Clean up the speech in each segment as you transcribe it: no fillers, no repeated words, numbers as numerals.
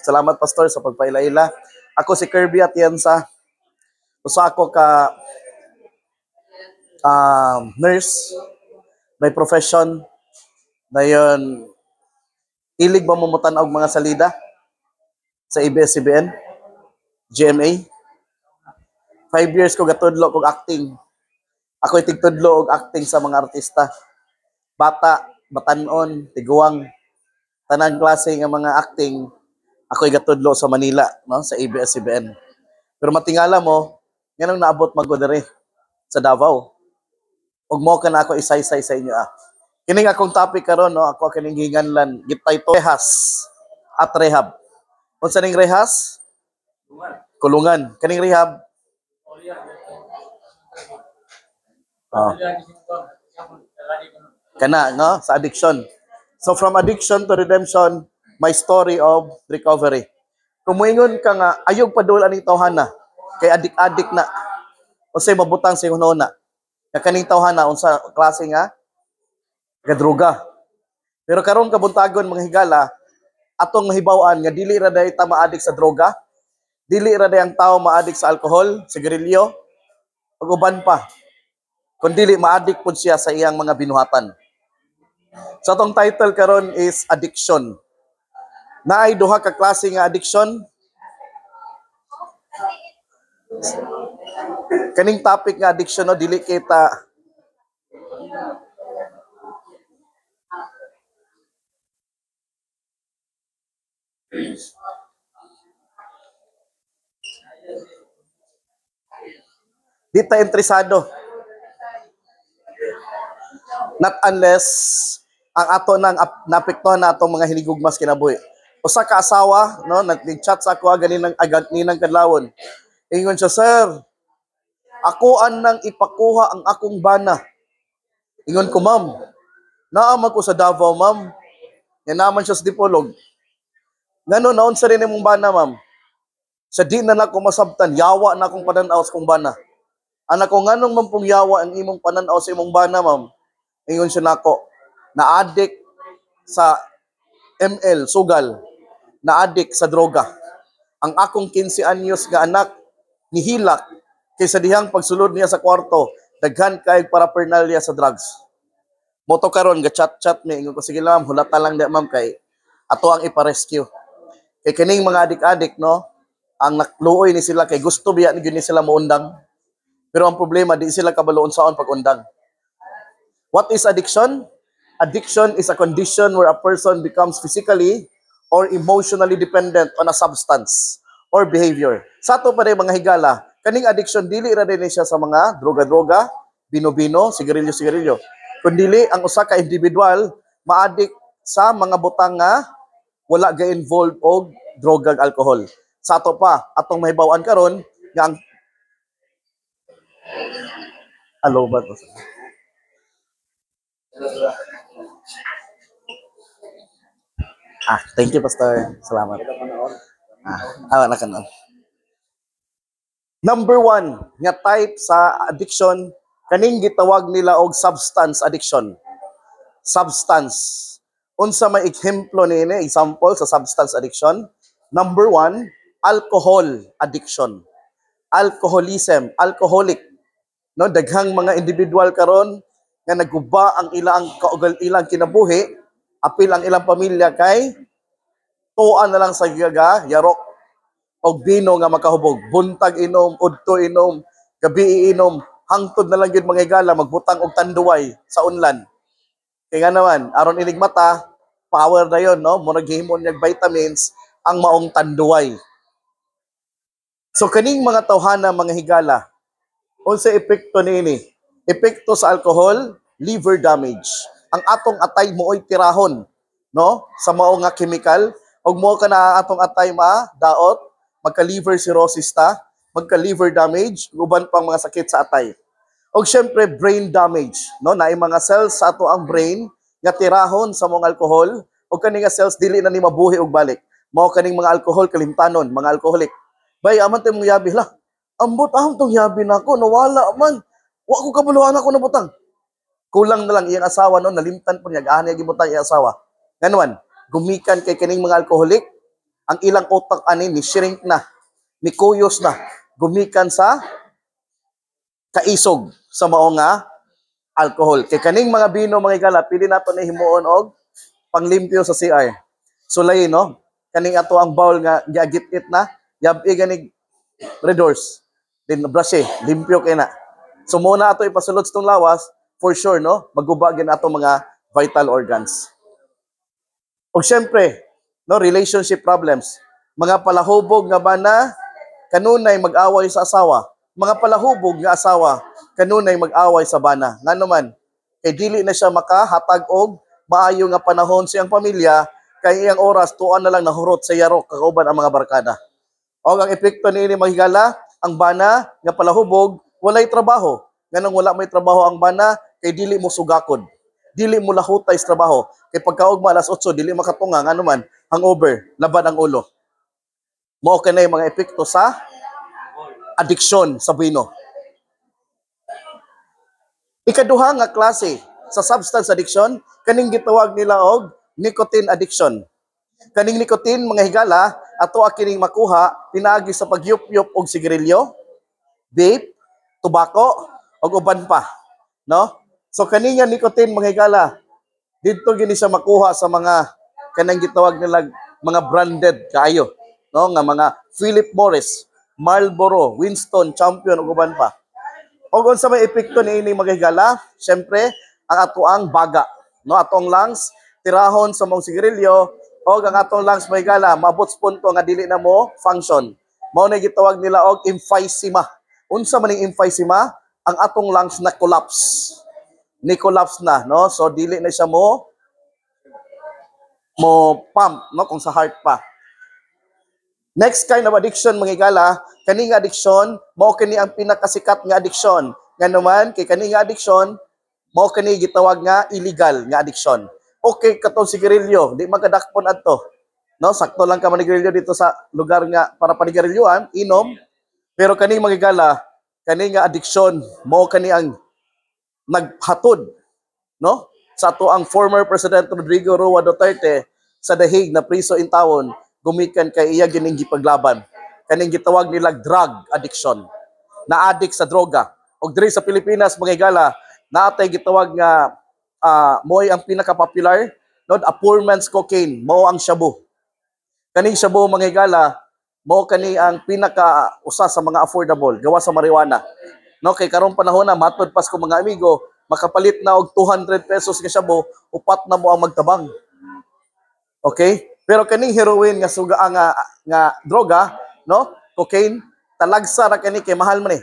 Salamat Pastor sa pagpailaila. Ako si Kirby Atienza. Usa ako ka nurse, may profession. Dayon ilig ba mamutan og mga salida sa ABS-CBN, GMA. 5 years ko gatudlo kog acting. Ako tigtudlo og acting sa mga artista. Bata, batanon, tiguang, tanang klase nga mga acting. Ako gatudlo sa Manila, no, sa ABS-CBN. Pero matingala mo, nganong naabot magudere sa Davao. Ug mo kana ako isaysay sa inyo Kining akong topic karon, no, ako kining ginganlan gitay to rehas at rehab. Unsa ning rehas? Kulungan. Kaning rehab? Kana, no, sa addiction. So from addiction to redemption, my story of recovery. Kung moingon ka nga ayog padul aning tawhana kay adik-adik na unsay mabutang sa hunona. Nga kaning tawhana unsa klase nga gadruga. Pero karon kabuntagon mga higala, atong mahibaw-an nga dili ra day ta maadik sa droga, dili ra day ang tao maadik sa alcohol, sigarilyo, ug uban pa. Kun dili maadik pud siya sa iyang mga binuhatan. So atong title karon is addiction. Naay duha ka klase nga addiction. Kaning topic nga addiction, no, dili kita di ta interesado. Not unless ang ato nang napektuhan na atong mga hinigugmas kinabuhi. Usa ka asawa, no, nag-chat sa ako ganinang ninang kadlawon. Ingon siya, "Sir, ako nang ipakuha ang akong bana." Ingon ko, "Ma'am, naamag ko sa Davao, ma'am." Yan naman siya sa Dipolog. Ngano naon sa rin imong bana, ma'am? Sa di na nako masabtan, yawa na akong pananaw sa kong bana. Anak ko, nganong man pong yawa ang imong pananaw sa imong bana, ma'am? Ingon siya nako, na-addict sa ML, sugal, na-addict sa droga. Ang akong 15 anyos nga anak, nihilak, kaysa dihang pagsulod niya sa kwarto, daghan kay paraphernalia sa drugs. Moto karon ga chat-chat mi, ingon ko, sige lang, hulata lang di, ma'am, kay ato ang ipa-rescue. Kay kining mga adik-adik, no, ang nakluoy ni sila kay gusto biya ni sila moundang. Pero ang problema, di sila kabaloon saon pag-undang. What is addiction? Addiction is a condition where a person becomes physically or emotionally dependent on a substance or behavior. Sa ato pa rin mga higala, kaning addiction, dili ra din siya sa mga droga-droga, bino-bino, sigarilyo-sigarilyo. Kundili, ang usa ka individual, ma-addict sa mga butang nga wala ga-involve og droga ag alcohol. Sa ato pa, atong mahibaw-an karon nga ang ba to? Thank you, Pastor. Salamat. Nakanoon. Number 1 nga type sa addiction, kaning gitawag nila og substance addiction. Substance. Unsa may ehemplo niini, example sa substance addiction? Number 1, alcohol addiction. Alcoholism, alcoholic. No, daghang mga individual karon nga naguba ang ilang kaugal-ilang kinabuhi, apil ang ilang pamilya kay tuan na lang sa giga, yarok og bino nga makahubog. Buntag inom, udto inom, gabi inom, hangtod na lang gyud mga higala magbutang og tanduway sa unlan. Kaya nga naman, aron inig mata, power na yun, no? Muna gihimon niyag vitamins ang maong tanduway. So kaning mga tawhana mga higala, unsa epekto niini? Epekto sa alcohol, liver damage. Ang atong atay mooy tirahon, no? Sa mao nga chemical, ug mo kana atong atay daot, magka-liver cirrhosis ta, magka-liver damage, uban pang mga sakit sa atay. Og syempre brain damage, no? Naay mga cells sa ato ang brain nga tirahon sa mga alcohol, og kani nga cells dili na ni mabuhi og balik. Mao kaning mga alcohol kalimtanon, mga alcoholic. Bay aman tay mong yabi la. Ambot tong yabi nako, nawala man. Wa ko kabuluhan ako nabutang. Kulang na lang iyang asawa nalimtan po niya, gahan niya gibutang iyang asawa. Nganuan, gumikan kay kining mga alcoholic, ang ilang utak ani ni shrink na, ni kuyos na, gumikan sa kaisog sa mao nga alcohol. Kay kaning mga bino mga higala, pili nato ni himuon og panglimpyo sa CR. Sulay no, kaning ato ang bowl nga giagit-it na, yabi ganig red doors. Then brush limpyo kay na. So muna ato ipasulod sa tong lawas, for sure no, magubagin ato mga vital organs. O syempre, no, relationship problems. Mga palahubog nga bana, kanunay mag-away sa asawa. Mga palahubog nga asawa, kanunay mag-away sa bana. Nga naman, kay dili na siya makahatag og maayo nga panahon sa iyang pamilya, kay iyang oras tuan na lang nahurot sa yarok kauban ang mga barkada. O ang epekto niini mahigala, ang bana nga palahubog, walay trabaho. Nganong wala may trabaho ang bana, kay dili mo sugakod. Dili mo lahutay sa trabaho. Kay pagkaugma alas 8, dili makatunga, nga naman, hangover, laban ang ulo. Mao kanay mga epekto sa addiction sa bino. Ikaduha nga klase sa substance addiction, kaning gitawag nila og nicotine addiction. Kaning nicotine mga higala, ato kining makuha pinaagi sa pagyup-yup og sigarilyo, vape, tobacco, og uban pa, no? So kaning nga nicotine mga higala, dito gini siya makuha sa mga kanang gitawag nila mga branded kaayo, no? Nga mga Philip Morris, Marlboro, Winston, Champion ug uban pa. Og unsa may epekto niini mga higala? Syempre, ang atoang baga, no? Atong lungs tirahon sa mong sigarilyo og ang atong lungs mga higala maabot sa punto nga dili na mo function. Mao na gitawag nila og emphysema. Unsa man ning emphysema? Ang atong lungs na collapse. Ni collapse na, no? So dili na siya mo pump, no, kung sa heart pa. Next kind of addiction mga higala, kaning addiction mao kani ang pinakasikat nga addiction. Nga naman kay kaning addiction mao kani gitawag nga illegal nga addiction. Okay katong sigarilyo, di magkadakpon adto. No, sakto lang ka manigarilyo dito sa lugar nga para panigarilyoan, inom. Pero kaning mga higala, kaning nga addiction mao kani ang naghatod, no, sa ato ang former President Rodrigo Roa Duterte sa dahig na priso in tawon, gumikan kay iya gining gipaglaban kaning gitawag nila drug addiction, na addict sa droga. Og diri sa Pilipinas mga higala, naatay gitawag nga moy ang pinaka-popular, no, a poor man's cocaine, mao ang shabu. Kaning shabu mga higala, mao kani ang pinaka usa sa mga affordable gawa sa marijuana. No, kay karong panahon na matod pas ko mga amigo, makapalit na og 200 pesos nga shabu, upat na mo ang magtabang. Okay? Pero kaning heroin nga suga nga droga, no? Cocaine, talagsa ra kani kay mahal man eh.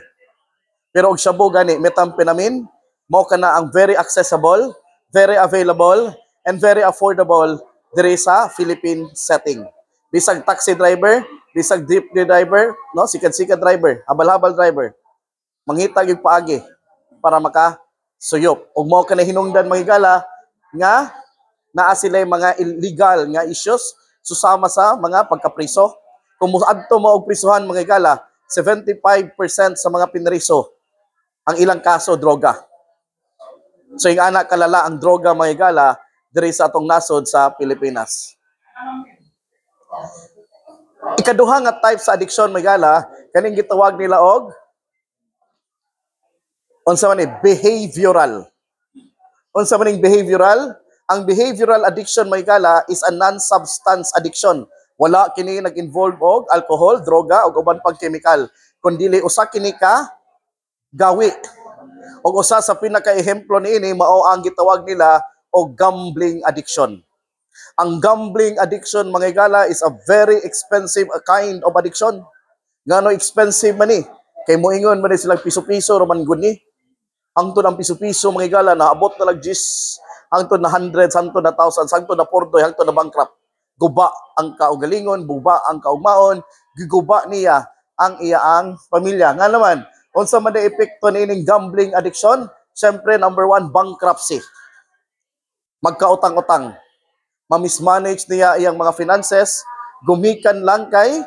Pero og shabu gani, methamphetamine, mao kana ang very accessible, very available, and very affordable diri sa Philippine setting. Bisag taxi driver, bisag jeepney driver, no, sikat-sikat driver, habal-habal driver, manghitag yung paagi para makasuyop. Ug mao kanay hinungdan mga higala nga naa sila mga illegal nga issues susama sa mga pagkapriso. Kung adto mo og prisuhan mga higala, 75% sa mga pinriso ang ilang kaso droga. So yung anak kalala ang droga mga higala diri sa atong nasod sa Pilipinas. Ikaduha nga type sa addiction mga higala, kaning gitawag nila og unsa man ni behavioral. Unsa man ning behavioral? Ang behavioral addiction mga higala is a non-substance addiction. Wala kini nag-involve og alcohol, droga o uban pang chemical, kundi usa kini ka gawi. Og usa sa pinaka-ehemplo niini mao ang gitawag nila og gambling addiction. Ang gambling addiction mga higala is a very expensive kind of addiction. Ngano expensive man ni? Kay moingon man sila piso-piso roman gud ni. Hangtod ang piso-piso mga higala naabot na lag 10, hangtod na hundreds, hangtod na thousands, hangtod na pordoy, hangtod na bankrupt. Guba ang kaugalingon, buba ang kaugmaon, giguba niya ang iyaang pamilya. Nga naman, unsa man ang epekto niining gambling addiction? Siyempre, number 1, bankruptcy. Magkautang-utang. Ma-mismanage niya iyang mga finances, gumikan lang kay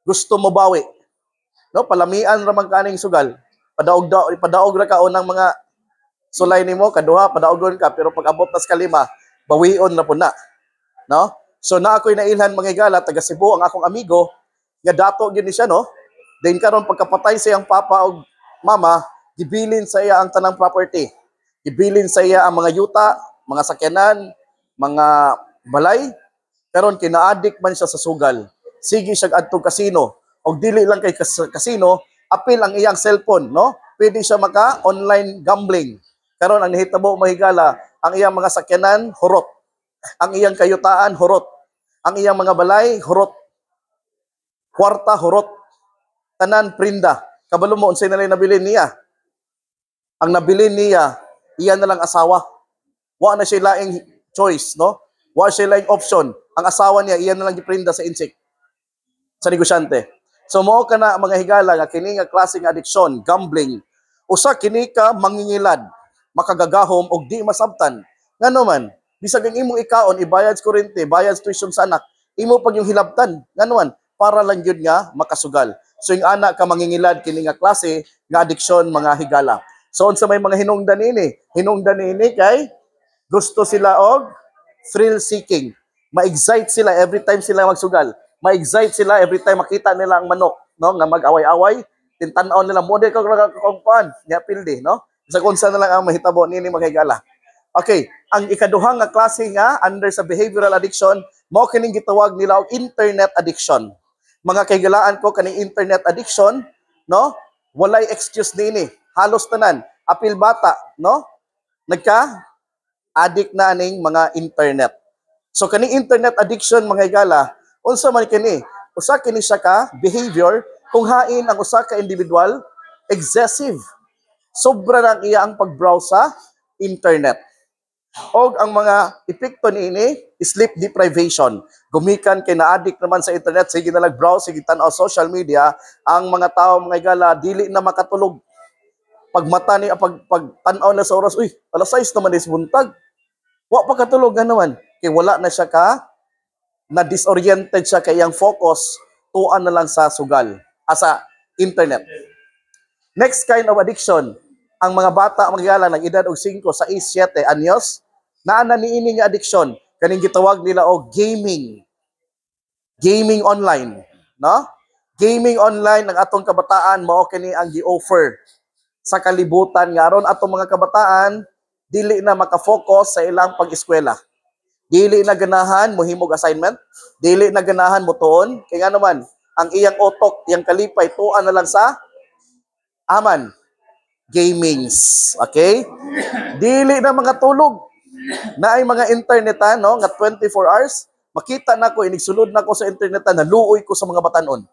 gusto mo bawi. No, palamian ra man kaning sugal. Padaog ra ka unang mga sulay nimo, kaduha padaogon ka, pero pag abot tas kalima, bawion na pud na. No? So na ako'y nailhan mga higala, taga Cebu ang akong amigo, nga dato gyud ni siya no. Then karon pagkapatay sa iyang papa o mama, gibilin sa iya ang tanang property. Gibilin sa iya ang mga yuta, mga sakyanan, mga balay. Karon kina-addict man siya sa sugal. Sige siya adtong casino. Og dili lang kay casino, apil ang iyang cellphone, no? Pwede siya maka online gambling. Karon ang nahitabo mahigala, ang iyang mga sakyanan hurot. Ang iyang kayutaan hurot. Ang iyang mga balay hurot. Kwarta hurot. Tanan prinda. Kabalo mo unsay nalay nabilin niya? Ang nabilin niya, iyan na lang asawa. Wa na siya laing choice, no? Wa siya laing option. Ang asawa niya, iyan na lang giprinda sa insik. Sa negosyante. So mao kana mga higala nga kini nga klaseng addiction, gambling. Usa kini ka mangingilad, makagagahom og di masabtan. Ngano man, bisag ang imong ikaon ibayad sa kuryente, bayad sa tuition sa anak, imo pag yung hilabtan. Ngano man, para lang gyud nga makasugal. So yung anak ka mangingilad kini nga klase nga addiction mga higala. So unsa may mga hinungdan ini kay gusto sila og thrill seeking. Ma-excite sila every time sila magsugal. Ma-excite sila every time makita nila ang manok, no, nga mag-away-away, tintan-aw nila mo de kag kongpan, nya pildi, no? Sa kunsa na lang ang mahitabo nini mga higala. Okay, ang ikaduhang nga klase nga under sa behavioral addiction, mao kining gitawag nila og internet addiction. Mga kahigalaan ko kaning internet addiction, no? Walay excuse nini. Halos tanan, apil bata, no? Nagka-addict na ning mga internet. So kaning internet addiction mga higala, unsa man kini? Usa kini siya ka behavior kung hain ang usa ka individual excessive. Sobra lang iya ang pag-browse sa internet. Og ang mga epekto niini, sleep deprivation. Gumikan kay na-addict naman sa internet, sige na nag-browse, sige tan-aw social media, ang mga tao mga higala dili na makatulog. Pagmata ni pag tan-aw na sa oras, uy, alas 6 naman is buntag. Wa pa katulog nga naman. Kay wala na siya na disoriented siya kay iyang focus, tuan na lang sa sugal, sa internet. Next kind of addiction, ang mga bata magigala ng edad og 5 sa 7 anyos, naa na niini nga addiction, kaning gitawag nila og gaming. Gaming online, no? Gaming online ng atong kabataan mao kini ang gi-offer sa kalibutan nga aron atong mga kabataan dili na maka-focus sa ilang pag-eskwela. Dili na ganahan mohimog assignment, dili na ganahan mo tuon, kay nga naman ang iyang utok, iyang kalipay tuan na lang sa aman gamings. Okay? Dili na mga tulog. Na ay mga internetan, no, nga 24 hours, makita na ko inigsulod na ko sa internetan, naluoy ko sa mga batanon.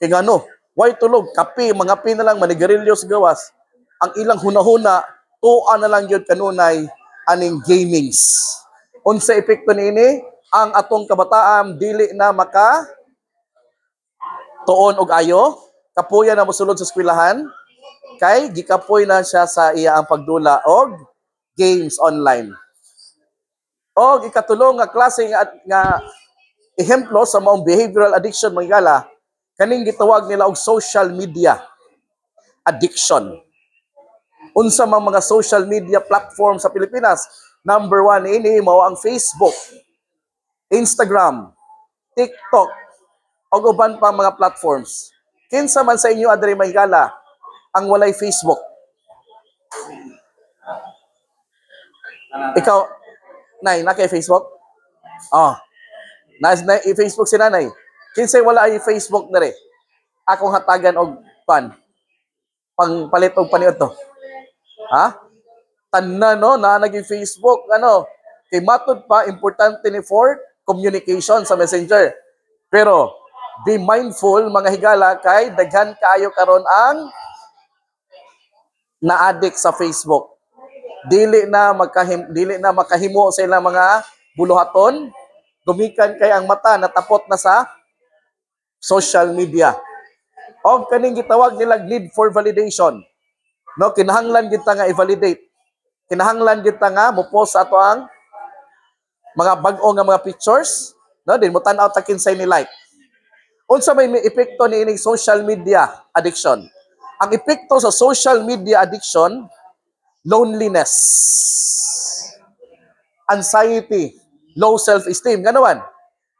Kay nga no, why tulog, kape, mga pi na lang manigarilyo sa gawas. Ang ilang hunahuna, tuan na lang yun kanunay aning gamings. Unsa epekto niini? Ang atong kabataan dili na maka tuon og ayo, kapuya na mosulod sa eskwelahan, kay gikapoy na siya sa iya ang pagdula og games online. Og ikatulong nga klase nga ehemplo sa maong behavioral addiction mga higala, kaning gitawag nila og social media addiction. Unsa mang mga social media platform sa Pilipinas? Number 1 ini mao ang Facebook, Instagram, TikTok, ug uban pa mga platforms. Kinsa man sa inyo adiri mga higala ang walay Facebook? Ikaw, Nay, na kay Facebook? Oh. Na Facebook si Nanay. Kinsay wala ay Facebook dere? Akong hatagan og pangpalit og paniud to. Ha? Tanan no na naging Facebook ano, kay matud pa importante ni for communication sa Messenger. Pero be mindful mga higala kay daghan kaayo karon ang na-addict sa Facebook. Dili na makahimo sa ilang mga buluhaton, gumikan kay ang mata natapot na sa social media. O kaning gitawag nila need for validation. No, kinahanglan kita nga i-validate. Kinahanglan kita nga mo-post ato ang mga bag-o nga mga pictures, no, din mo tan-aw ta kinsay ni like. Unsa may epekto niining social media addiction? Ang epekto sa social media addiction, loneliness, anxiety, low self-esteem, ganawan.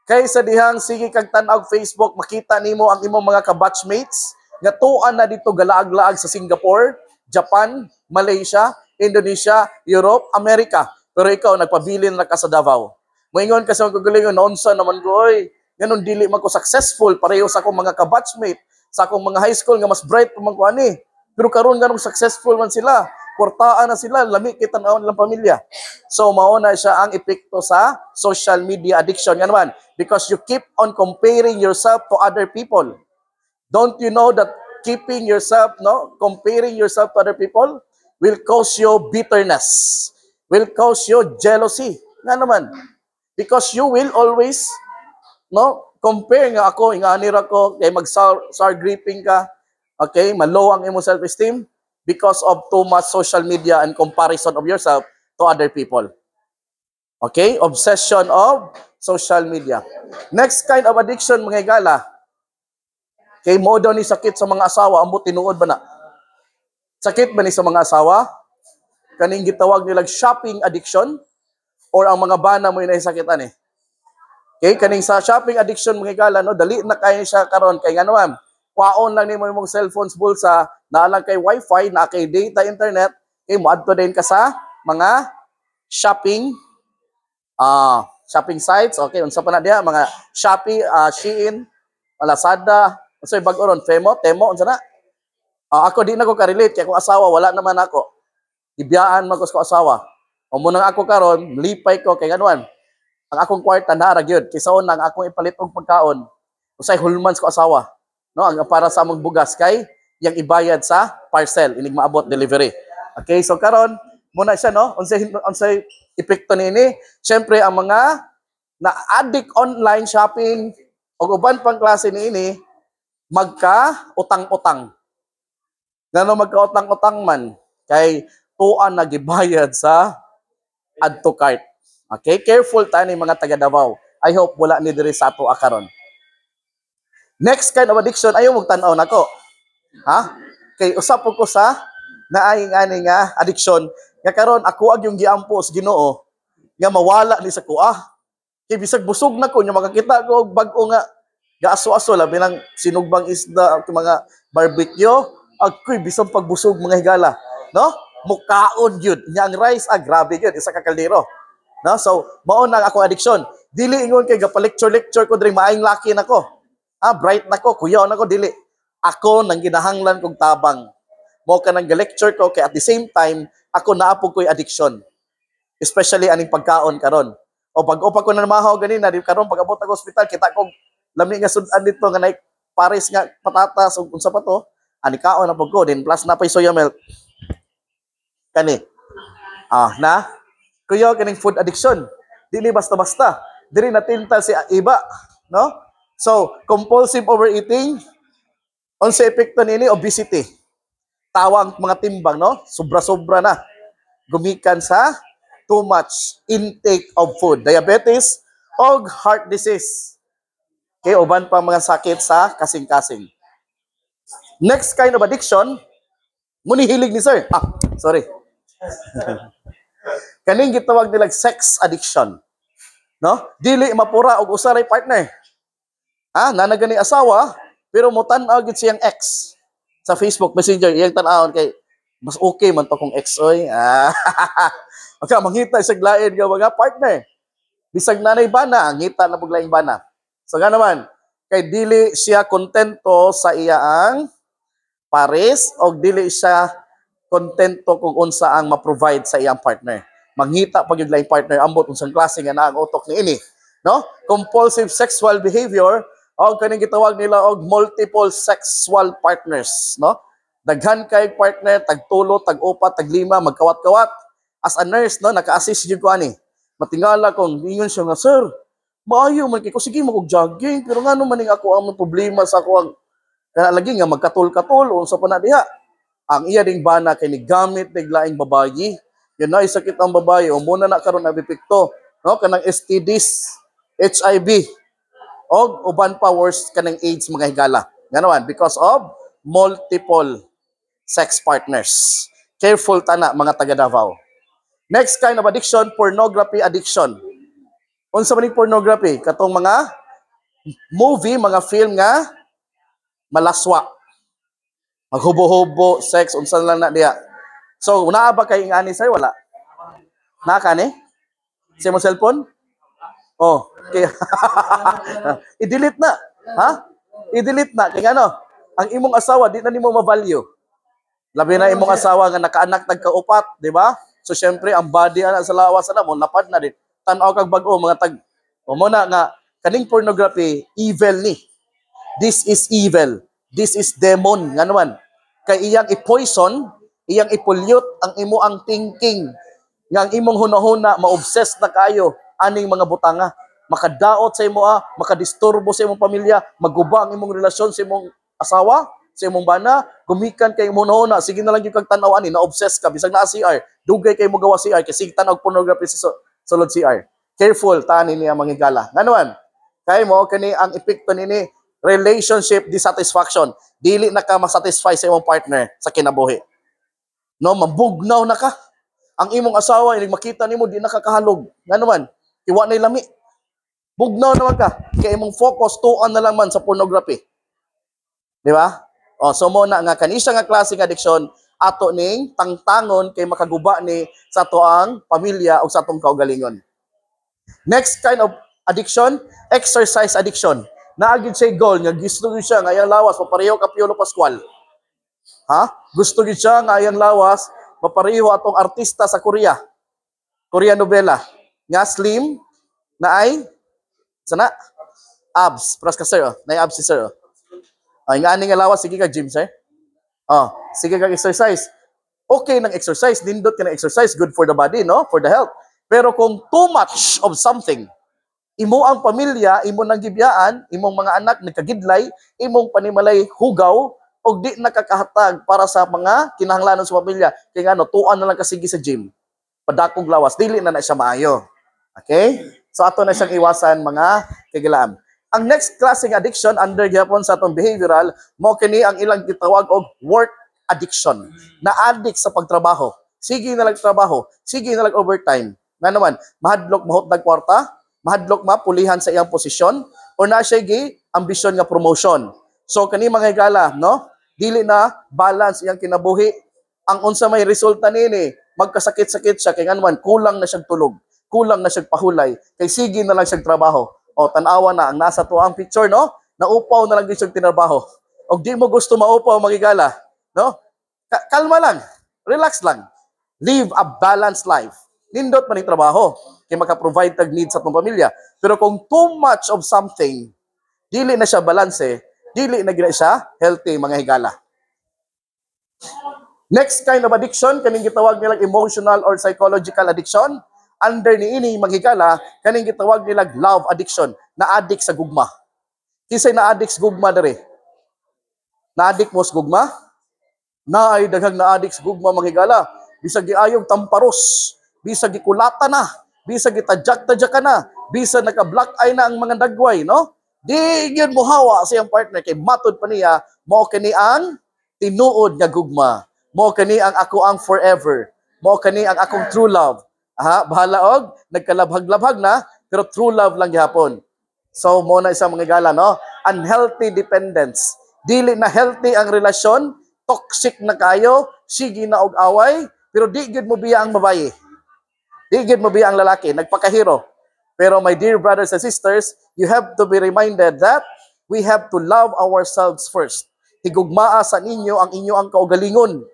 Kaysa dihang sige kag tan-aw Facebook, makita nimo ang imong mga ka-batchmates nga tuan na dito galaag-laag sa Singapore, Japan, Malaysia, Indonesia, Europe, America. Pero ikaw nagpabilin na ka sa Davao. Moingon ka sa mga kagalingon, naunsa naman ko, oy, ganun dili man ko successful pareho sa akong mga ka-batchmate, sa akong mga high school nga mas bright pa man ko ani. Pero karon ganung successful man sila. Kwartaan na sila, lami kita na nilang pamilya. So mauna siya ang epekto sa social media addiction. Nga naman, because you keep on comparing yourself to other people. Don't you know that keeping yourself, no, comparing yourself to other people will cause you bitterness, will cause you jealousy. Nga naman, because you will always, no, compare nga ako, inganira ko, kay mag-sour gripping ka, okay, malo ang imong self-esteem because of too much social media and comparison of yourself to other people. Okay, obsession of social media. Next kind of addiction, mga higala, kay mo daw ni sakit sa mga asawa, ambot tinuod ba na? Sakit ba ni sa mga asawa? Kaning gitawag nilang shopping addiction or ang mga bana mo yung nahisakitan eh. Okay, kaning sa shopping addiction mga higala, no, dali na kayo siya karon kay nganuam. Kwaon lang nimo imong cellphones bulsa, naalang kay wifi, na kay data internet, kay moadto din ka sa mga shopping shopping sites. Okay, unsa pa na diha mga Shopee, Shein, Lazada, unsa bag oron, Temo, unsa na? Ako di na ko ka-relate kay akong asawa wala naman ako. Ibiyaan man ko sa asawa. O mo nang ako karon, lipay ko kay ganuan. Ang akong kwarta na ra gyud kaysa una ang akong ipalit og pagkaon. Usay hulmans ko asawa. No, ang para sa among bugas kay yang ibayad sa parcel inig maabot delivery. Okay, so karon muna siya no, unsay epekto nini? Syempre ang mga na-addict online shopping o uban pang klase niini magka-utang-utang. Ngano magka-utang-utang man kay tuan nagibayad sa add to cart. Okay, careful tani mga taga Davao. I hope wala ni diri sa ato karon. Next kind of addiction, ayaw magtanaw nako. Ha? Kay usap ko sa naaying ani nga addiction. Nga karon ako ag yung giampo sa Ginoo nga mawala ni sa kuha. Kay bisag busog na ko nya makakita ko og bag-o nga gaaso-aso labi ng sinugbang isda mga barbecue. Agkoy bisag pagbusog mga higala, no? Mukaon gyud. Nya ang rice grabe gyud isa ka kaldero. No? So mao na ako addiction. Dili ingon kay gapalecture ko diri maayong laki nako. Bright nako, kuyaw nako dili. Ako nang ginahanglan kog tabang. Mo ka nang ga-lecture ko kay at the same time ako naapog ko'y addiction. Especially aning pagkaon karon. O pag-upa ko na namahaw ganina, di karon pag-abot ako ospital kita kog lami nga sudan dito nga nay pares nga patatas ug unsa pa to? Ani kaon na pag ko din plus na pay soya milk. Kani. Na kuyaw kaning food addiction. Dili basta-basta. Diri natintal si iba, no? So, compulsive overeating, unsa epekto nini? Obesity. Tawang mga timbang, no? Sobra-sobra na. Gumikan sa too much intake of food. Diabetes o heart disease. Okay, uban pa mga sakit sa kasing-kasing. Next kind of addiction, munihilig ni sir. Sorry. Kaning gitawag nilang sex addiction. No? Dili mapura og usaray partner. Nanagani asawa, pero mo tan-aw gid siyang ex sa Facebook Messenger. Iyang tan-awon kay mas okay man to kung ex oy. Okay, mangita sa glain nga mga partner. Bisag nanay bana, ang ngita na paglaing bana. So nga naman, kay dili siya kontento sa iyaang pares o dili siya kontento kung unsa ang ma-provide sa iyang partner. Mangita pag yung laing partner ambot unsang klase nga na ang utok niini, no? Compulsive sexual behavior o kaning gitawag nila og multiple sexual partners, no? Daghan kay partner, tagtulo, tag-upat, taglima, magkawat-kawat. As a nurse, no, naka-assist jud ko ani. Matingala kong ingon siya nga, sir, maayo man kay ko sige mag-jogging, pero ngano man ning ako ang problema sa ako ang lagi nga magkatul-katul unsa pa na diha. Ang iya ding bana kay ni gamit nig laing babayi. Yan na sakit ang babayi o muna na karon nabipikto, no, kanang STDs, HIV. O uban pa worse kanang AIDS mga higala. Nganawan because of multiple sex partners. Careful tana mga taga Davao. Next kind of addiction, pornography addiction. Unsa man ning pornography? Katong mga movie, mga film nga malaswa. Maghubo-hubo, sex, unsa lang na diya. So, naa ba kay ingani sir? Wala. Naka ni? Sa mo cellphone? Oh, okay. I-delete na. Ha? I-delete na. Kaya ano? Ang imong asawa, di na nimo ma-value. Labi na imong asawa nga nakaanak nagkaupat, di ba? So, syempre, ang body ana sa lawas na mo, napad na din. Tanaw kag bag-o, mga tag. O muna nga, kaning pornography, evil ni. This is evil. This is demon. Nga naman. Kay iyang i-poison, iyang i-pollute ang imo ang thinking. Nga ang imong hunahuna, ma-obsess na kayo aning mga butanga. Makadaot sa imo, makadisturbo sa imong pamilya, maguba ang imong relasyon sa imong asawa, sa imong bana, gumikan kay imong hunahuna, sige na lang yung kagtanaw ani, na-obsess ka, bisag na CR, dugay kay mo gawa CR, kasi tanaw pornography sa sulod CR. Careful, tani niya mga higala. Nga naman, kay mo, kani ang epekto nini, relationship dissatisfaction. Dili na ka masatisfy sa imong partner sa kinabuhi. No, mabugnaw na ka. Ang imong asawa, inig makita nimo di nakakahalog. Nga naman, iwa na lami. Bugnaw naman ka. Kaya imong focus, tuan na lang man sa pornography. Di ba? O, so mo na nga, kanisa nga klaseng addiction, ato ning tangtangon kay makaguba ni sa toang pamilya o sa atong kaugalingon. Next kind of addiction, exercise addiction. Naagid siya goal, nga gusto gid siya nga iyang lawas, papareho ka Piolo Pascual. Ha? Gusto gid siya nga iyang lawas, papareho atong artista sa Korea. Korean novela. Nga slim, na ay, sana? Abs. Pras ka sir, na abs si sir. Ay, nga ani nga lawas, sige ka gym sir. Oh, sige ka exercise. Okay ng exercise, nindot ka ng exercise, good for the body, no? For the health. Pero kung too much of something, imo ang pamilya, imo nang gibyaan, imong mga anak nagkagidlay, imong panimalay hugaw, o di nakakahatag para sa mga kinahanglanon sa pamilya. Kaya nga, no, tuan na lang kasigi sa gym. Padakog lawas, dili na siya maayo. Okay? So, ato na siyang iwasan mga kagilaan. Ang next klaseng addiction, under gyapon sa atong behavioral, mo kini ang ilang gitawag og work addiction. Na-addict sa pagtrabaho. Sige na lang trabaho, sige na lang overtime. Nga naman, mahadlok mahutdag kwarta, mahadlok mapulihan sa iyang posisyon, o na siya ambisyon nga promotion. So, kani mga higala, no? Dili na balance iyang kinabuhi. Ang unsa may resulta nini, magkasakit-sakit siya, kaya naman, kulang na siyang tulog, kulang na siyang pahulay, kay sige na lang siyang trabaho. O, tanawa na, ang nasa to ang picture, no? Naupaw na lang din siyang tinrabaho. O di mo gusto maupaw, mga higala, no? Kalma lang, relax lang. Live a balanced life. Nindot man yung trabaho, kaya maka-provide tag needs sa itong pamilya. Pero kung too much of something, dili na siya balanse, dili na gina siya healthy, mga higala. Next kind of addiction, kaning gitawag nilang emotional or psychological addiction. Under ni ini, mga higala, kaning gitawag nilang love addiction, na-addict sa gugma. Kisay na-addict sa gugma dere? Na-addict mo sa gugma? Na ay daghang na-addict sa gugma, mga higala. Bisag giayog tamparos, bisag gikulata na, bisag gitadyak-tadyak ka na, bisag naka-black eye na ang mga dagway, no? Di yun mo hawa sa iyang partner, kay matod pa niya, mo kani ang tinuod nga gugma, mo kani ang ako ang forever, mo kani ang akong true love. Bahala og, nagkalabhag-labhag na, pero true love lang gihapon. So, mo na isang mga gala, no? Unhealthy dependence. Dili na healthy ang relasyon, toxic na kayo, sige na og away, pero di gid mo biya ang babae. Di gid mo biya ang lalaki, nagpakahiro. Pero my dear brothers and sisters, you have to be reminded that we have to love ourselves first. Higugmaa sa ninyo ang inyo ang kaugalingon.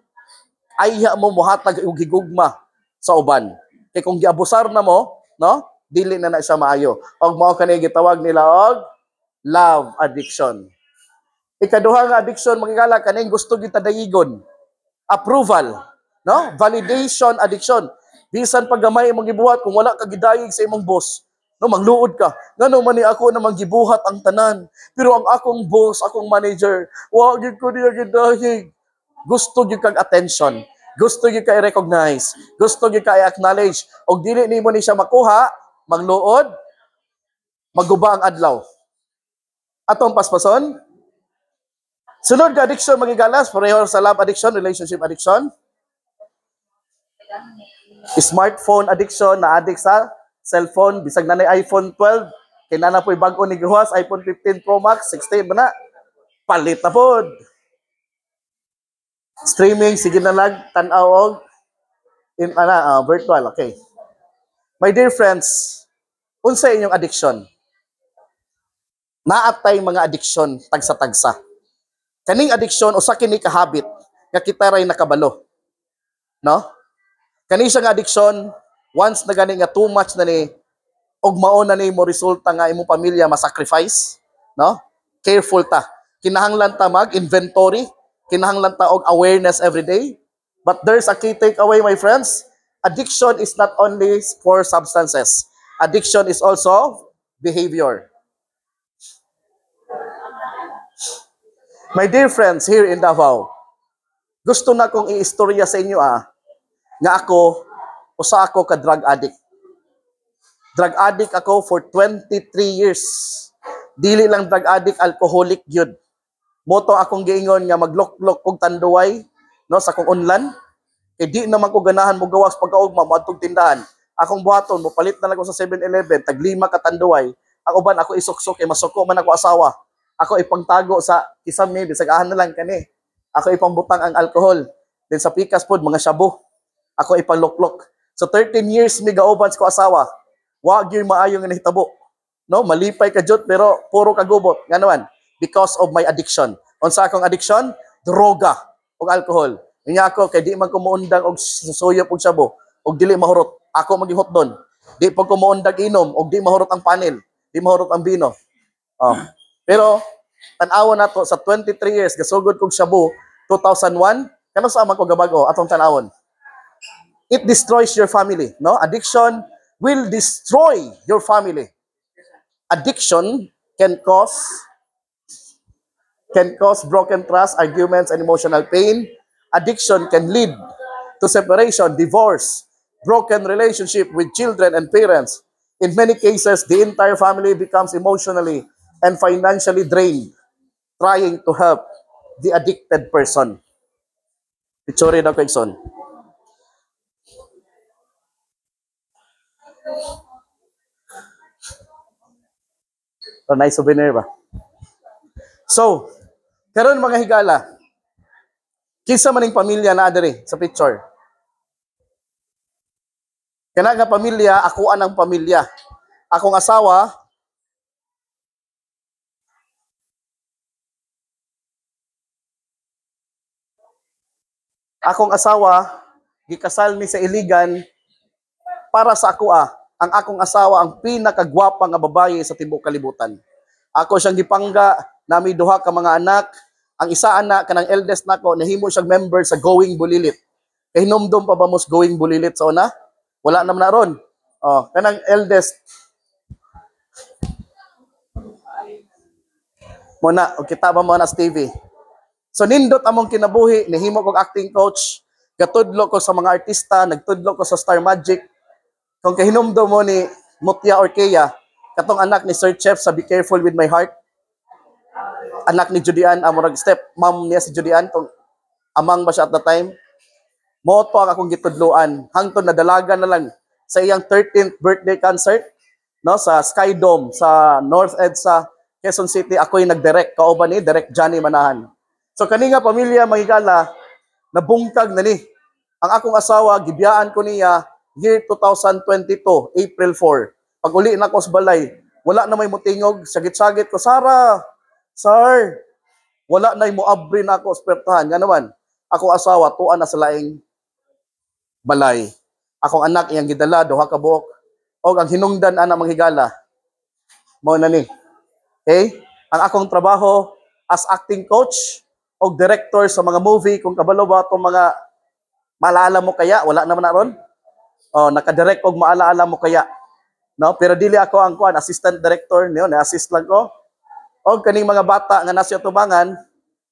Ayha mo muhatag og higugma sa uban. Kay kung giabusar na mo, no? Dili na siya maayo. Og mao kani gitawag nila og love addiction. Ikaduha nga addiction, mga higala, kaning gusto kita dayigon. Approval, no? Validation addiction. Bisan pag gamay imong gibuhat, kung wala ka gidayig sa imong boss, no, magluod ka. Ngano man ni ako na gibuhat ang tanan. Pero ang akong boss, akong manager, wa gyud ko diya gidayig. Gusto gyud kag attention. Gusto gyud ka i-recognize. Gusto gyud ka i-acknowledge. Og dili nimo ni siya makuha, magluod, maguba ang adlaw. Atong paspason. Sunod ka addiction, magigalas, pareho sa love addiction, relationship addiction. Smartphone addiction, na-addict sa cellphone, bisag na na iPhone 12, kinana po'y bago ni Guhas, iPhone 15 Pro Max, 16 ba na? Palit na po. Streaming, sige na lang, tanaw og virtual, okay. My dear friends, unsa inyong addiction? Naatay mga addiction, tagsa-tagsa. Kaning addiction, usa kini ka habit, nga kita ray nakabalo. No? Kani siya nga addiction, once na gani nga too much na ni, og mao na ni mo resulta nga imong pamilya ma-sacrifice, no? Careful ta. Kinahanglan ta mag-inventory, kinahanglan ta og awareness every day. But there's a key takeaway, my friends. Addiction is not only for substances. Addiction is also behavior. My dear friends here in Davao, gusto na kong i-istorya sa inyo nga usa ako ka drug addict. Drug addict ako for 23 years. Dili lang drug addict, alcoholic yun. Moto akong giingon nga magloklok og tanduway no sa akong unlan. Kay di naman ko ganahan mo gawas pagkaugma moadtong tindahan. Akong buhaton mo palit na lang ko sa 7-Eleven tag 5 ka tanduway. Ang uban ako isuksok kay masuko man ako asawa. Ako ipangtago sa kisam ni bisag ahan na lang kani. Ako ipangbutang ang alcohol. Then sa pikas pod mga shabu. Ako ipangloklok. So 13 years mi gaoban ko asawa. Wa gyud maayo nga nahitabo. No, malipay ka jud pero puro kagubot. Nga naman, because of my addiction. Unsa akong addiction? Droga ug alcohol. Nya ako kay di man ko muundang og suyop ug shabu og dili mahurot. Ako magihot don. Di pag ko muundang inom og di mahurot ang panel, di mahurot ang bino. Pero tan-awon nato sa 23 years gasugod kog shabu 2001, kano sa man ko gabago atong tan-awon. It destroys your family, no? Addiction will destroy your family. Addiction can cause broken trust, arguments, and emotional pain. Addiction can lead to separation, divorce, broken relationship with children and parents. In many cases, the entire family becomes emotionally and financially drained, trying to help the addicted person. Sorry na question. Nice souvenir ba? So, karon mga higala, kinsa maning pamilya na diri sa picture? Kana nga pamilya, ako anang pamilya. Akong asawa, gikasal ni sa Iligan para sa ako ang akong asawa ang pinakagwapa nga babae sa tibuok kalibutan. Ako siyang gipangga, nami duha ka mga anak. Ang isa anak kanang eldest nako nahimo siyang member sa Going Bulilit. Kay hinumdum pa ba mo Going Bulilit sa una? Wala naman na ron. Kanang eldest muna, kita ba mo na sa TV. So nindot among kinabuhi, nahimo kog acting coach, gatudlo ko sa mga artista, nagtudlo ko sa Star Magic. Kung kahinumdo mo ni Mutya Orkea, katong anak ni Sir Chef sa Be Careful With My Heart, anak ni Judian, amurag step mom niya si Judian, tong amang ba siya at the time, moto ang akong gitudloan, hangtod na dalaga na lang sa iyang 13th birthday concert, no, sa Sky Dome, sa North EDSA, Quezon City, ako'y nag-direct, kauban ni Direct Johnny Manahan. So kani nga pamilya, mahigala, nabungkag na ni. Ang akong asawa, gibiyaan ko niya, year 2022, April 4. Pag uli na ko sa balay, wala na may mutingog, sagit-sagit ko, Sara, sir, wala na mo abri na ako ospitalhan. Nga naman, ako asawa, tuan na sa laing balay. Akong anak, iyang gidala, duha ka buok. O ang hinungdan ana manghigala. Mao na ni. Okay? Ang akong trabaho as acting coach o director sa mga movie, kung kabalo ba itong mga maalala mo kaya, wala naman na ron. Naka-direct og maalaala mo kaya. No, pero dili ako ang assistant director niyo, na-assist lang ko. Og kaning mga bata nga nasa tubangan,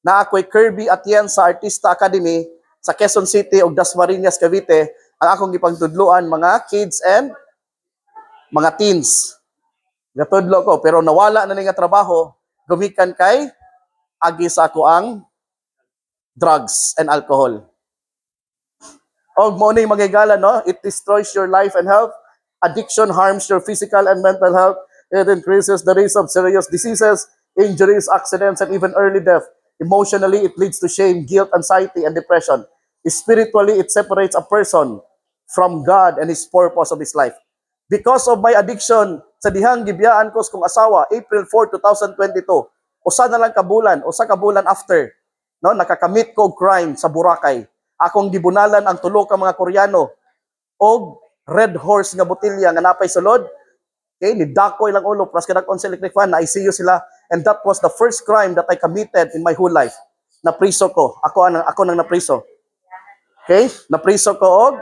na ako'y Kirby Atienza Artista Academy sa Quezon City ug Dasmariñas, Cavite, ang akong gipangtudloan mga kids and mga teens. Gatudlo ko pero nawala na ni nga trabaho gumikan kay agi sa ako ang drugs and alcohol. Og mo ni magigala, no? It destroys your life and health. Addiction harms your physical and mental health. It increases the risk of serious diseases, injuries, accidents, and even early death. Emotionally, it leads to shame, guilt, anxiety, and depression. Spiritually, it separates a person from God and His purpose of his life. Because of my addiction, sa dihang gibiyaan ko sa kong asawa, April 4, 2022, usa na lang kabulan, usa kabulan after, no, nakakamit ko og crime sa Boracay. Akong gibunalan ang tulo ka mga Koreano og Red Horse nga botilya nga napay sulod. Okay, nidakoy lang ulo, plus kadakon sa electric fan, na ICU sila, and that was the first crime that I committed in my whole life. Napriso ko. Ako nang napriso. Okay? Napriso ko og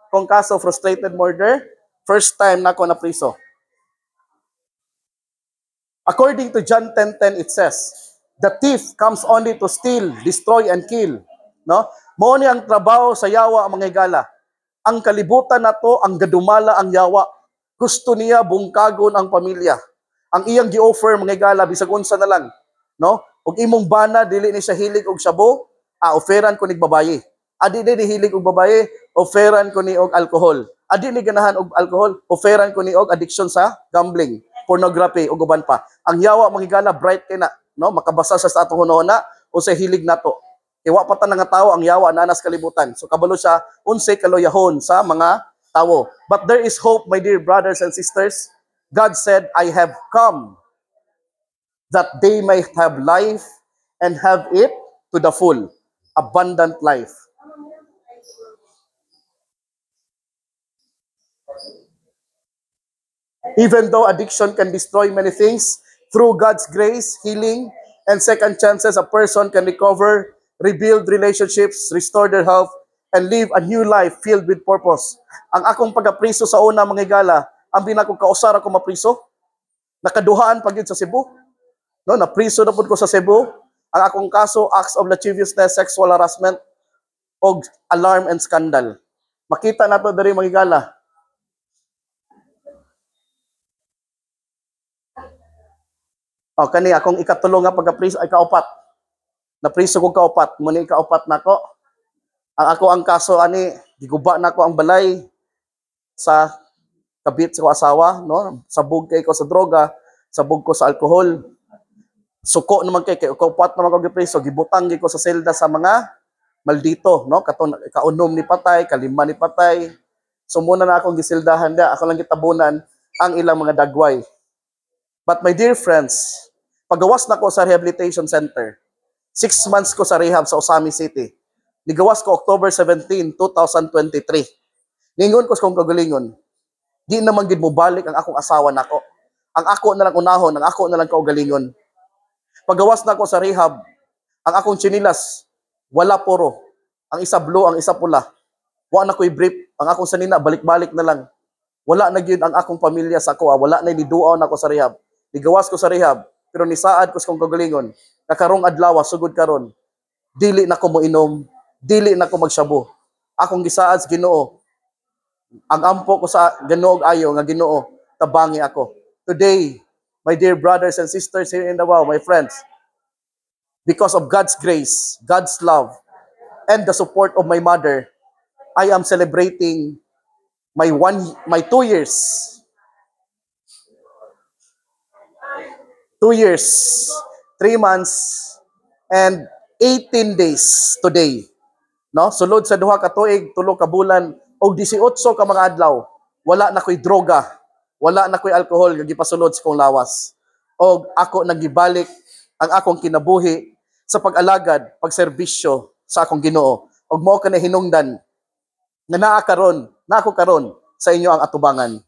kung kaso frustrated murder. First time na ako napriso. According to John 10:10, it says, "The thief comes only to steal, destroy, and kill." No? Mao ni ang trabaho sa yawa, mga higala. Ang kalibutan nato, ang gadumala ang yawa. Gusto niya bungkagon ang pamilya. Ang iyang gi-offer, mga higala, bisag unsa na lang. No? Ug imong bana, dili ni siya hilig og shabu, offeran ko nig babaye. Adi ni hilig og babaye, offeran ko ni og alcohol. Adi ni ganahan og alcohol, offeran ko ni og addiction sa gambling, pornography ug uban pa. Ang yawa, mga higala, bright kay na, no? Makabasa sa atong hunahuna o sa hilig nato. Iwa pa ta nga tao ang yawa na nas kalibutan. So kabalo siya unsay kaloyahon sa mga tao. But there is hope, my dear brothers and sisters. God said, "I have come that they may have life and have it to the full, abundant life." Even though addiction can destroy many things, through God's grace, healing, and second chances, a person can recover, rebuild relationships, restore their health, and live a new life filled with purpose. Ang akong pagkapriso sa una, mga higala, ang binakong kausara ko mapriso, nakaduhaan pag yun sa Cebu. No, napriso na po ko sa Cebu. Ang akong kaso, acts of lasciviousness, sexual harassment, o alarm and scandal. Makita na to dari, mga higala. O, kani akong ikatulo nga pagkapriso ay kaupat. Napriso ko kaupat, muna kaupat nako. Ang kaso ani, giguba nako ang balay sa kabit sa asawa, no? Sabog kay ko sa droga, sabog ko sa alcohol. Suko naman kay kaupat naman ko gipriso, gibutang gi ko sa selda sa mga maldito, no? Katon kaunom ni patay, kalima ni patay. So muna na akong gisildahan da, ako lang gitabunan ang ilang mga dagway. But my dear friends, pagawas na ko sa rehabilitation center, 6 months ko sa rehab sa Osami City. Nigawas ko October 17, 2023. Ningon ko sa kong kagalingon, di naman gid mo balik ang akong asawa nako. Ang ako na lang unahon, ang ako na lang kaugalingon. Pagawas na ko sa rehab, ang akong chinilas, wala puro. Ang isa blue, ang isa pula. Wa na ko'y brief. Ang akong sanina, balik-balik na lang. Wala na gyud ang akong pamilya sa ako. Wala na niduaw na ko sa rehab. Nigawas ko sa rehab, pero nisaad ko sa kong kagalingon. Nakarong adlaw, sugod karon. Dili na ko mo inom, dili na ko magsabu. Akong gisaad sa Ginoo. Ang ampo ko sa Ginoo ayo nga Ginoo, tabangi ako. Today, my dear brothers and sisters here in Davao, my friends, because of God's grace, God's love, and the support of my mother, I am celebrating my 2 years. 2 years, 3 months, and 18 days today. No? Sulod sa duha ka tuig, 3 ka bulan, o 18 ka mga adlaw, wala na ko'y droga, wala na ko'y alcohol, nga gipasulod sa kong lawas. O ako nagibalik ang akong kinabuhi sa pag-alagad, pagserbisyo sa akong Ginoo. Og mao ka na hinungdan, nga naako karon sa inyo ang atubangan.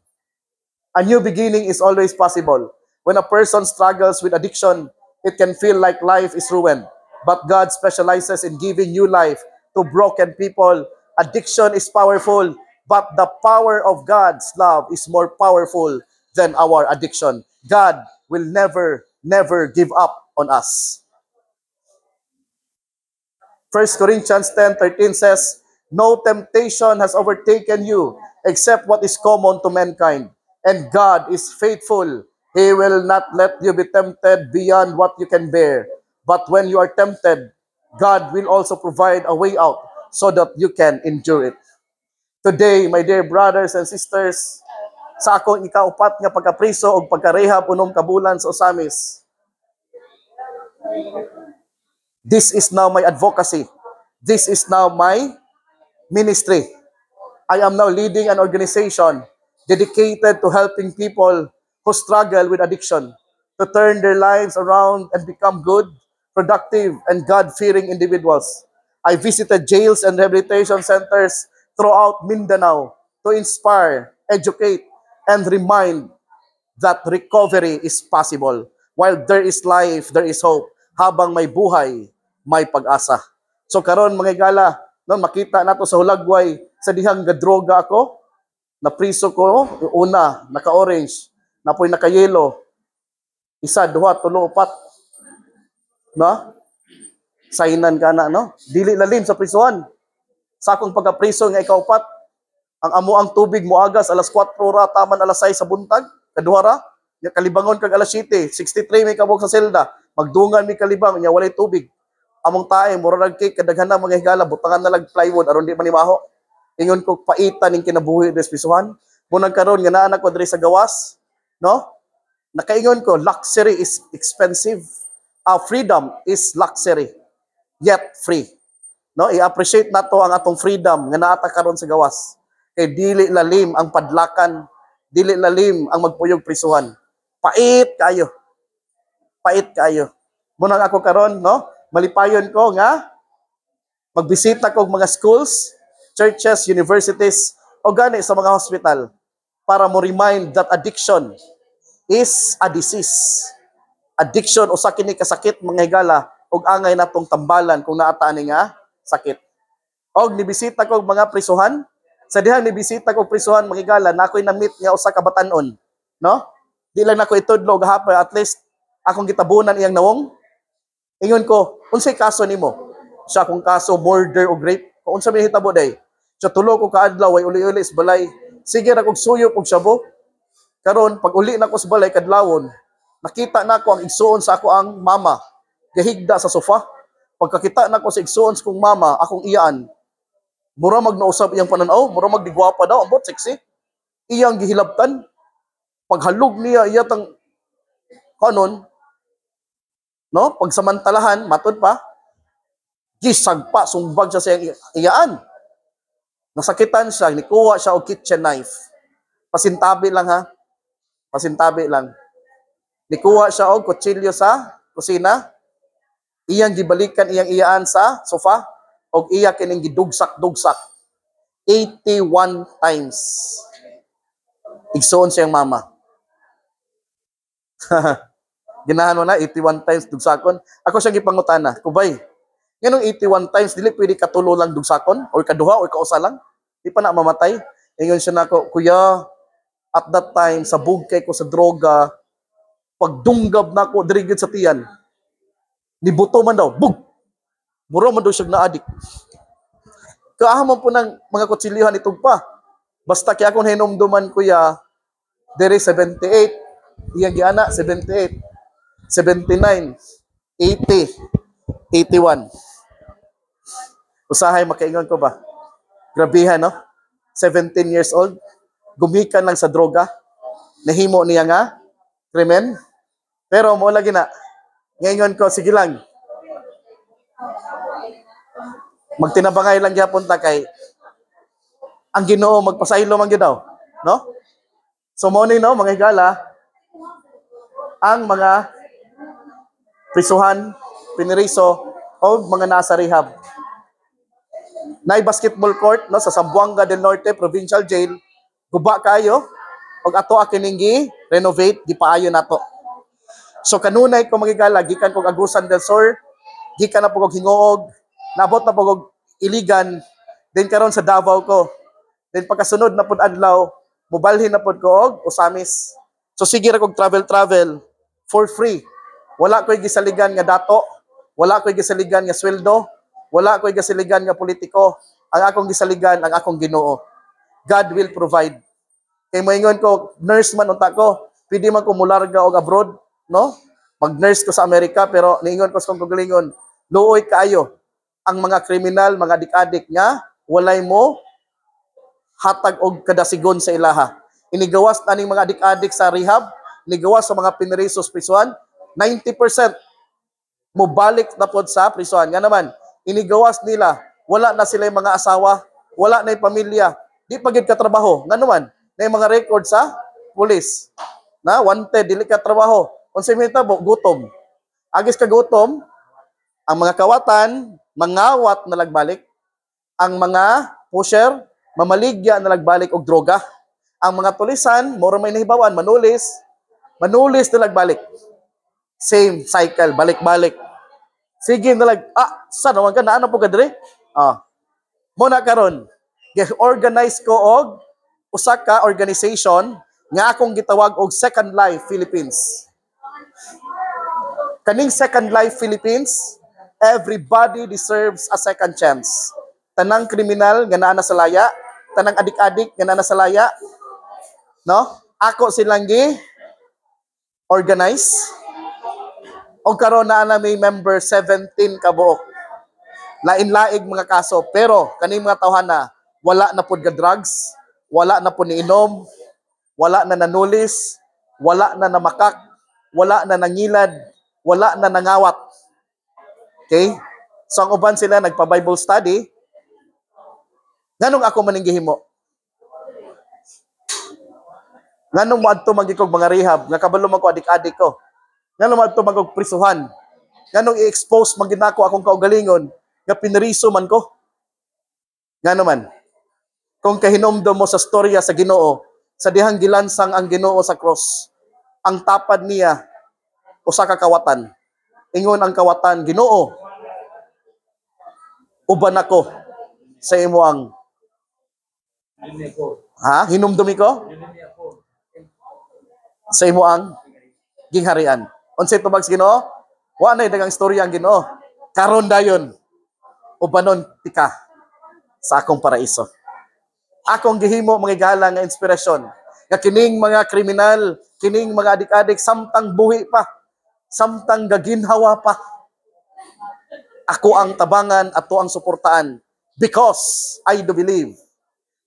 A new beginning is always possible. When a person struggles with addiction, it can feel like life is ruined. But God specializes in giving new life to broken people. Addiction is powerful, but the power of God's love is more powerful than our addiction. God will never, never give up on us. 1 Corinthians 10:13 says, "No temptation has overtaken you except what is common to mankind. And God is faithful. He will not let you be tempted beyond what you can bear. But when you are tempted, God will also provide a way out so that you can endure it." Today, my dear brothers and sisters, sa akong ikaupat nga pagkapriso o pagkarehab unom ka bulan sa Osamis. This is now my advocacy. This is now my ministry. I am now leading an organization dedicated to helping people who struggle with addiction to turn their lives around and become good, productive, and God-fearing individuals. I visited jails and rehabilitation centers throughout Mindanao to inspire, educate, and remind that recovery is possible. While there is life, there is hope. Habang may buhay, may pag-asa. So karon mga igala, no, makita nato sa hulagway, sa dihang gadroga ako, na priso ko, yung una, naka-orange, napoy naka-yellow, isa, duha, tulo, upat. No? Sainan ka na, no? Dili lalim sa prisuhan. Sa akong pagka-priso nga ikaupat, ang amo ang tubig moagas alas 4 ra taman alas 6 sa buntag, kaduha ra, nya kalibangon kag alas 7, 63 may kabog sa selda, magdungan mi kalibang nya walay tubig. Among tae mura rag cake kadaghanan mga higala butangan na lag plywood aron di manimaho. Ingon ko paitan ning kinabuhi des pisuhan. Munang karon nga naa ko diri sa gawas, no? Nakaingon ko luxury is expensive. Freedom is luxury yet free. No, i-appreciate nato ang atong freedom nga naata karon sa gawas. Kay dili lalim ang padlakan, dili lalim ang magpuyog prisuhan. Pait kayo. Pait kayo. Munang ako karon, no? Malipayon ko nga magbisita ko og mga schools, churches, universities o gani sa mga hospital para mo remind that addiction is a disease. Addiction usa kini ka sakit mga higala ug angay natong tambalan kung naata ni nga sakit. Og nibisita ko og mga prisuhan. Sa dihang nibisita ko prisuhan mga higala na ako'y na-meet nga usa ka batan-on, no? Di lang nako itudlo gahapon at least akong gitabunan iyang nawong. Ingon ko, unsay kaso nimo? Sa akong kaso murder o rape. Kung unsa may hitabo day? Sa tulo ko kaadlaw way uli-uli sa balay. Sige ra kog suyop og sabo. Karon pag uli na ko sa balay kadlawon, nakita nako ang igsuon sa ako ang mama. Gahigda sa sofa. Pagkakita nako sa igsuon sa kong mama, akong iyaan. Mura magnausap iyang pananaw, mura magdigwapa daw, ambot sexy. Iyang gihilabtan. Paghalog niya iyatang kanon, no? Pagsamantalahan, matod pa, gisagpa, sumbag siya sa iyaan. Nasakitan siya, nikuha siya og kitchen knife. Pasintabi lang ha. Pasintabi lang. Nikuha siya og kutsilyo sa kusina. Iyang gibalikan iyang iyaan sa sofa og iya kining gidugsak-dugsak 81 times. Igsuon siyang mama. Ginahan mo na 81 times dugsakon. Ako siya gipangutana, kubay. Nganong 81 times dili pwede katulo lang dugsakon or kaduha or kausa lang? Di pa na mamatay. Ingon siya nako, kuya, at that time sabog kay ko sa droga. Pagdunggab nako diri gid sa tiyan. Nibuto man daw, bug. Mura man daw siya na-addict. Kaahamon po ng mga kutsilyohan itong pa. Basta kaya akong hinumduman kuya, dere 78, iyang giana, 78, 79, 80, 81. Usahay, makaingon ko ba? Grabihan, no? 17 years old, gumikan lang sa droga, nahimo niya nga, krimen. Pero mo lagi na, ngayon ko, sige lang, magtinabangay lang gyapon ta kay ang Ginoo magpasaylo man gyud daw, no? So mo ni no mga higala ang mga prisuhan, piniriso o mga nasa rehab. Nay basketball court no sa Zamboanga del Norte Provincial Jail, guba kayo og ato kining gi-renovate, gipaayo nato. So kanunay ko mga higala gikan kog Agusan del Sur, gikan na pugog Hingoog, nabot na pugog Iligan, then karon sa Davao ko. Then pagkasunod na pud adlaw, mobalhin na pud ko og Osamis. So sige ra kog travel for free. Wala ko'y gisaligan nga dato, wala ko'y gisaligan nga sweldo, wala ko'y gisaligan nga politiko. Ang akong gisaligan ang akong Ginoo. God will provide. Kay moingon ko, nurse man unta ko, pwede man ko mularga og abroad, no? Mag-nurse ko sa Amerika pero niingon ko sa kong kagalingon, luoy kaayo ang mga kriminal, mga adik-adik nga walay mo hatag og kadasigon sa ilaha. inigawas na ning mga adik-adik sa rehab, inigawas sa mga pinirisos prisuan, 90% mo balik na pod sa prisuan. Nga naman, inigawas nila, wala na sila yung mga asawa, wala na yung pamilya, di pagid katrabaho. Nga naman, na yung mga record sa pulis. Na, wanted, dili ka trabaho. Kung sa mo, gutom. Agis ka gutom, ang mga kawatan, mangawat na lagbalik. Ang mga pusher, mamaligya na lagbalik og droga. Ang mga tulisan, mura may nahibawan, manulis na lagbalik. Same cycle, balik-balik. Sige na saan naman ka, naano po ka diri? Muna karon, organize ko og usa ka organization nga akong gitawag og Second Life Philippines. Kaning Second Life Philippines, everybody deserves a second chance. Tanang kriminal nga naa na sa laya, tanang adik-adik nga naa na sa laya, no? Ako silang organize. O karon na may member 17 kabuok. Lain-laig mga kaso, pero kaning mga tawhana wala na pud ka drugs, wala na pud niinom, wala na nanulis, wala na namakak, wala na nangilad, wala na nangawat. Okay? So ang uban sila nagpa-Bible study. Nganong ako maning gihimo? Nganong mo adto magikog mga rehab, nga kabalo man ko adik-adik ko. Nganong mo adto magog prisuhan. Nganong i-expose man gid nako akong kaugalingon nga piniriso man ko. Ngano man? Kung kahinomdom mo sa storya sa Ginoo, sa dihang gilansang ang Ginoo sa cross, ang tapad niya usa ka kawatan. Ingon ang kawatan, Ginoo, uban ako sa imo ang hinumdumi ko? Sa imo ang gingharian. Unsay tubag sa Ginoo? Wa nay daghang istorya ang Ginoo. Karon dayon ubanon tika sa akong paraiso. Akong gihimo mga igala nga inspirasyon. Nga kining mga kriminal, kining mga adik-adik samtang buhi pa, samtang gaginhawa pa. Ako ang tabangan at ang suportaan because I do believe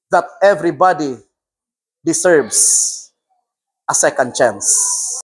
that everybody deserves a second chance.